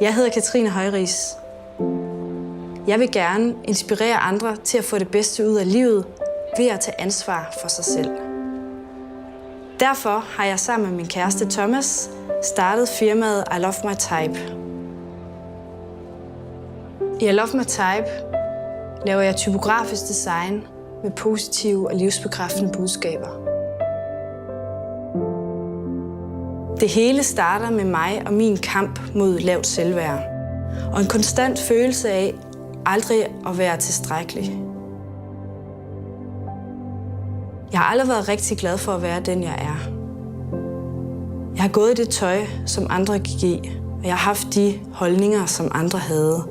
Jeg hedder Katrine Højris. Jeg vil gerne inspirere andre til at få det bedste ud af livet ved at tage ansvar for sig selv. Derfor har jeg sammen med min kæreste Thomas startet firmaet I Love My Type. I I Love My Type laver jeg typografisk design med positive og livsbekræftende budskaber. Det hele starter med mig og min kamp mod lavt selvværd og en konstant følelse af aldrig at være tilstrækkelig. Jeg har aldrig været rigtig glad for at være den, jeg er. Jeg har gået i det tøj, som andre gik i, og jeg har haft de holdninger, som andre havde.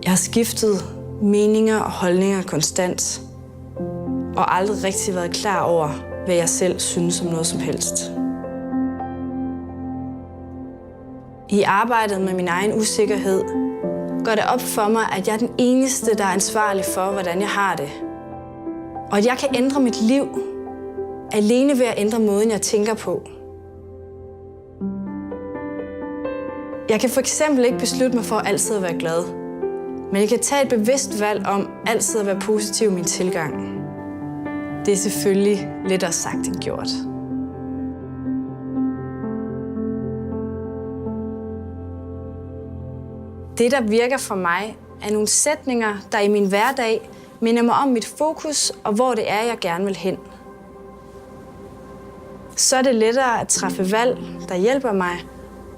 Jeg har skiftet meninger og holdninger konstant, og aldrig rigtig været klar over, hvad jeg selv synes om noget som helst. I arbejdet med min egen usikkerhed går det op for mig, at jeg er den eneste, der er ansvarlig for, hvordan jeg har det. Og at jeg kan ændre mit liv alene ved at ændre måden, jeg tænker på. Jeg kan for eksempel ikke beslutte mig for altid at være glad, men jeg kan tage et bevidst valg om altid at være positiv i min tilgang. Det er selvfølgelig lettere sagt end gjort. Det, der virker for mig, er nogle sætninger, der i min hverdag minder mig om mit fokus og hvor det er, jeg gerne vil hen. Så er det lettere at træffe valg, der hjælper mig,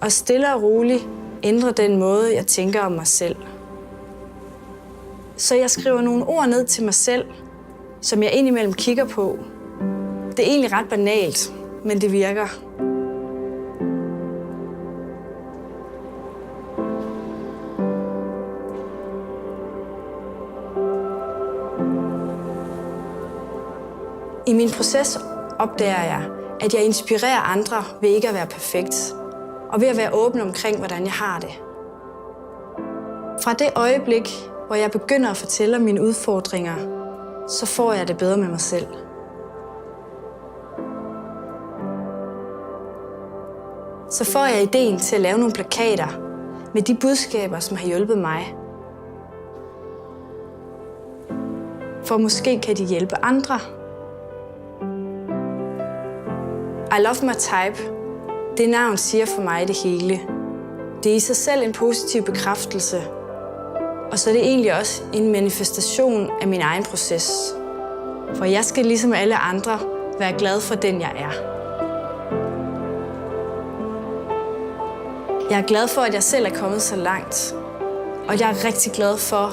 og stille og roligt ændre den måde, jeg tænker om mig selv. Så jeg skriver nogle ord ned til mig selv, som jeg indimellem kigger på. Det er egentlig ret banalt, men det virker. I min proces opdager jeg, at jeg inspirerer andre ved ikke at være perfekt, og ved at være åben omkring, hvordan jeg har det. Fra det øjeblik, hvor jeg begynder at fortælle om mine udfordringer, så får jeg det bedre med mig selv. Så får jeg ideen til at lave nogle plakater med de budskaber, som har hjulpet mig. For måske kan de hjælpe andre. I Love My Type, det navn siger for mig det hele. Det er i sig selv en positiv bekræftelse, og så er det egentlig også en manifestation af min egen proces. For jeg skal ligesom alle andre være glad for den, jeg er. Jeg er glad for, at jeg selv er kommet så langt, og jeg er rigtig glad for,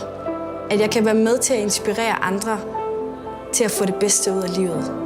at jeg kan være med til at inspirere andre til at få det bedste ud af livet.